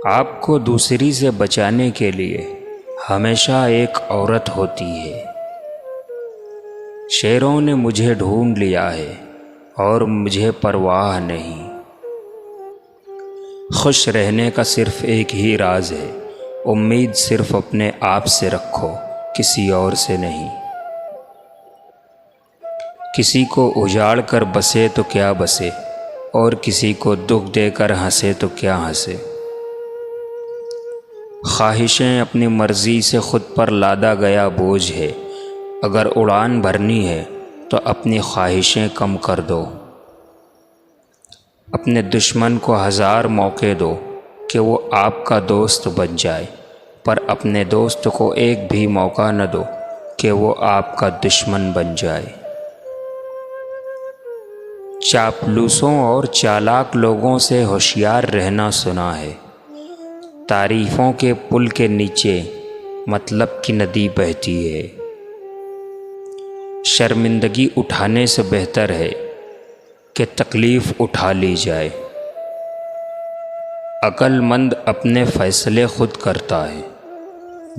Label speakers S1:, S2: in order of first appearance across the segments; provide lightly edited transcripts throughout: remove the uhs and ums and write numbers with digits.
S1: آپ کو دوسری سے بچانے کے لیے ہمیشہ ایک عورت ہوتی ہے۔ شیروں نے مجھے ڈھونڈ لیا ہے اور مجھے پرواہ نہیں۔ خوش رہنے کا صرف ایک ہی راز ہے، امید صرف اپنے آپ سے رکھو، کسی اور سے نہیں۔ کسی کو اجاڑ کر بسے تو کیا بسے، اور کسی کو دکھ دے کر ہنسے تو کیا ہنسے۔ خواہشیں اپنی مرضی سے خود پر لادا گیا بوجھ ہے، اگر اڑان بھرنی ہے تو اپنی خواہشیں کم کر دو۔ اپنے دشمن کو 1000 موقع دو کہ وہ آپ کا دوست بن جائے، پر اپنے دوست کو ایک بھی موقع نہ دو کہ وہ آپ کا دشمن بن جائے۔ چاپلوسوں اور چالاک لوگوں سے ہوشیار رہنا سنا ہے۔ تعریفوں کے پل کے نیچے مطلب کی ندی بہتی ہے۔ شرمندگی اٹھانے سے بہتر ہے کہ تکلیف اٹھا لی جائے۔ عقل مند اپنے فیصلے خود کرتا ہے،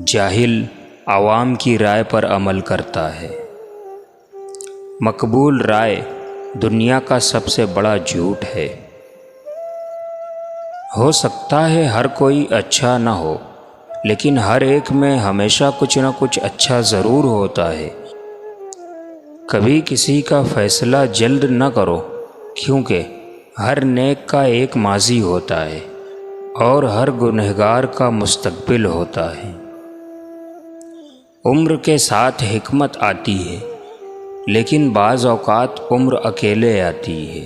S1: جاہل عوام کی رائے پر عمل کرتا ہے۔ مقبول رائے دنیا کا سب سے بڑا جھوٹ ہے۔ ہو سکتا ہے ہر کوئی اچھا نہ ہو، لیکن ہر ایک میں ہمیشہ کچھ نہ کچھ اچھا ضرور ہوتا ہے۔ کبھی کسی کا فیصلہ جلد نہ کرو، کیونکہ ہر نیک کا ایک ماضی ہوتا ہے اور ہر گنہگار کا مستقبل ہوتا ہے۔ عمر کے ساتھ حکمت آتی ہے، لیکن بعض اوقات عمر اکیلے آتی ہے۔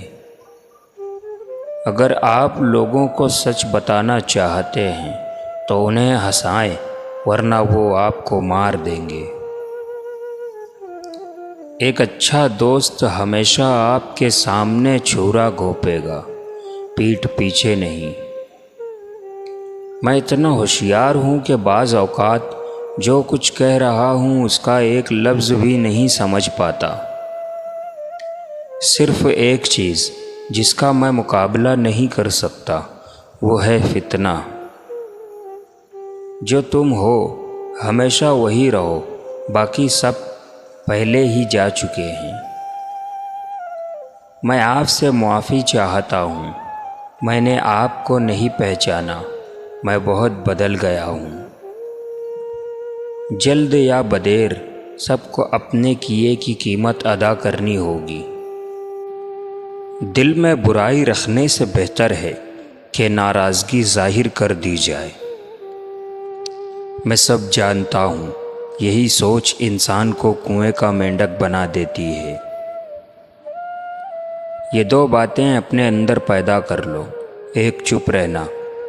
S1: اگر آپ لوگوں کو سچ بتانا چاہتے ہیں تو انہیں ہنسائیں، ورنہ وہ آپ کو مار دیں گے۔ ایک اچھا دوست ہمیشہ آپ کے سامنے چھرا گھونپے گا، پیٹھ پیچھے نہیں۔ میں اتنا ہوشیار ہوں کہ بعض اوقات جو کچھ کہہ رہا ہوں اس کا ایک لفظ بھی نہیں سمجھ پاتا۔ صرف ایک چیز جس کا میں مقابلہ نہیں کر سکتا وہ ہے فتنہ۔ جو تم ہو ہمیشہ وہی رہو، باقی سب پہلے ہی جا چکے ہیں۔ میں آپ سے معافی چاہتا ہوں، میں نے آپ کو نہیں پہچانا، میں بہت بدل گیا ہوں۔ جلد یا بدیر سب کو اپنے کیے کی قیمت ادا کرنی ہوگی۔ دل میں برائی رکھنے سے بہتر ہے کہ ناراضگی ظاہر کر دی جائے۔ میں سب جانتا ہوں، یہی سوچ انسان کو کنویں کا مینڈک بنا دیتی ہے۔ یہ 2 باتیں اپنے اندر پیدا کر لو، ایک چپ رہنا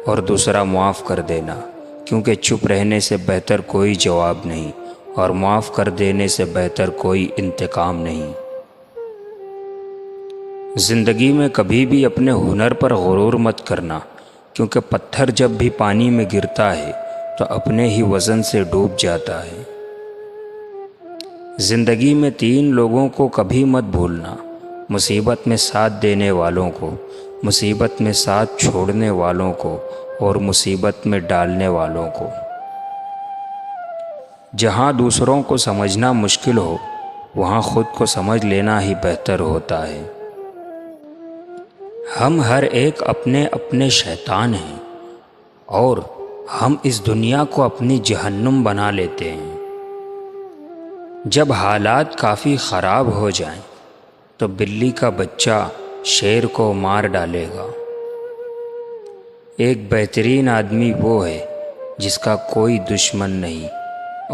S1: اور دوسرا معاف کر دینا، کیونکہ چپ رہنے سے بہتر کوئی جواب نہیں اور معاف کر دینے سے بہتر کوئی انتقام نہیں۔ زندگی میں کبھی بھی اپنے ہنر پر غرور مت کرنا، کیونکہ پتھر جب بھی پانی میں گرتا ہے تو اپنے ہی وزن سے ڈوب جاتا ہے۔ زندگی میں 3 لوگوں کو کبھی مت بھولنا، مصیبت میں ساتھ دینے والوں کو، مصیبت میں ساتھ چھوڑنے والوں کو اور مصیبت میں ڈالنے والوں کو۔ جہاں دوسروں کو سمجھنا مشکل ہو، وہاں خود کو سمجھ لینا ہی بہتر ہوتا ہے۔ ہم ہر ایک اپنے اپنے شیطان ہیں اور ہم اس دنیا کو اپنی جہنم بنا لیتے ہیں۔ جب حالات کافی خراب ہو جائیں تو بلی کا بچہ شیر کو مار ڈالے گا۔ ایک بہترین آدمی وہ ہے جس کا کوئی دشمن نہیں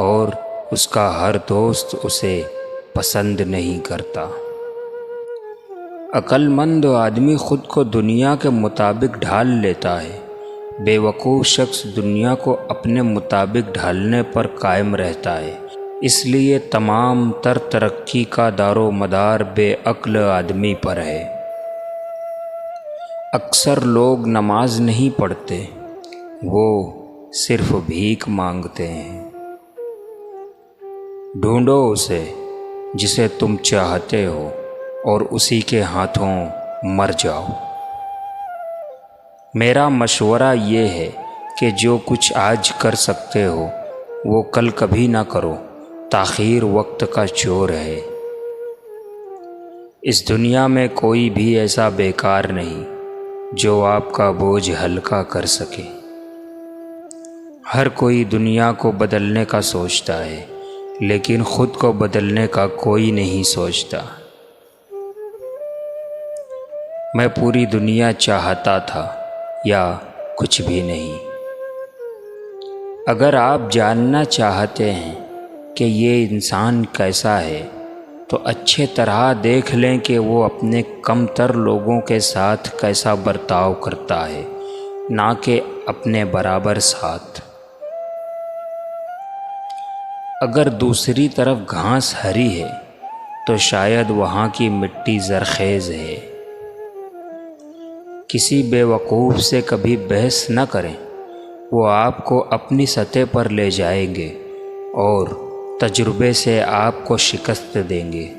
S1: اور اس کا ہر دوست اسے پسند نہیں کرتا۔ عقل مند آدمی خود کو دنیا کے مطابق ڈھال لیتا ہے، بے وقوف شخص دنیا کو اپنے مطابق ڈھالنے پر قائم رہتا ہے۔ اس لیے تمام تر ترقی کا دار و مدار بے عقل آدمی پر ہے۔ اکثر لوگ نماز نہیں پڑھتے، وہ صرف بھیک مانگتے ہیں۔ ڈھونڈو اسے جسے تم چاہتے ہو اور اسی کے ہاتھوں مر جاؤ۔ میرا مشورہ یہ ہے کہ جو کچھ آج کر سکتے ہو وہ کل کبھی نہ کرو، تاخیر وقت کا چور ہے۔ اس دنیا میں کوئی بھی ایسا بیکار نہیں جو آپ کا بوجھ ہلکا کر سکے۔ ہر کوئی دنیا کو بدلنے کا سوچتا ہے، لیکن خود کو بدلنے کا کوئی نہیں سوچتا۔ میں پوری دنیا چاہتا تھا یا کچھ بھی نہیں۔ اگر آپ جاننا چاہتے ہیں کہ یہ انسان کیسا ہے تو اچھے طرح دیکھ لیں کہ وہ اپنے کم تر لوگوں کے ساتھ کیسا برتاؤ کرتا ہے، نہ کہ اپنے برابر ساتھ۔ اگر دوسری طرف گھاس ہری ہے تو شاید وہاں کی مٹی زرخیز ہے۔ کسی بے وقوف سے کبھی بحث نہ کریں، وہ آپ کو اپنی سطح پر لے جائیں گے اور تجربے سے آپ کو شکست دیں گے۔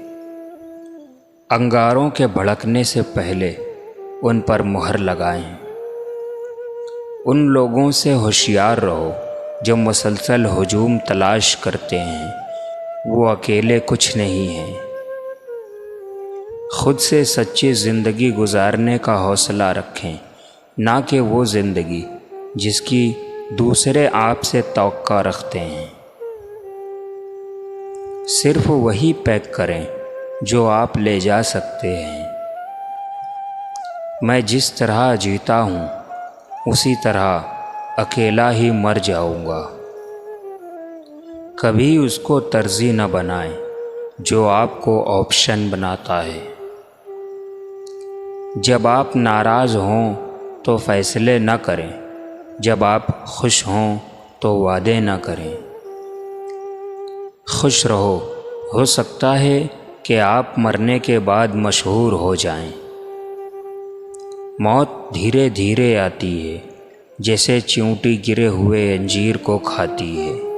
S1: انگاروں کے بھڑکنے سے پہلے ان پر مہر لگائیں۔ ان لوگوں سے ہوشیار رہو جو مسلسل ہجوم تلاش کرتے ہیں، وہ اکیلے کچھ نہیں ہیں۔ خود سے سچی زندگی گزارنے کا حوصلہ رکھیں، نہ کہ وہ زندگی جس کی دوسرے آپ سے توقع رکھتے ہیں۔ صرف وہی پیک کریں جو آپ لے جا سکتے ہیں۔ میں جس طرح جیتا ہوں اسی طرح اکیلا ہی مر جاؤں گا۔ کبھی اس کو ترجیح نہ بنائیں جو آپ کو آپشن بناتا ہے۔ جب آپ ناراض ہوں تو فیصلے نہ کریں، جب آپ خوش ہوں تو وعدے نہ کریں۔ خوش رہو، ہو سکتا ہے کہ آپ مرنے کے بعد مشہور ہو جائیں۔ موت دھیرے دھیرے آتی ہے، جیسے چیونٹی گرے ہوئے انجیر کو کھاتی ہے۔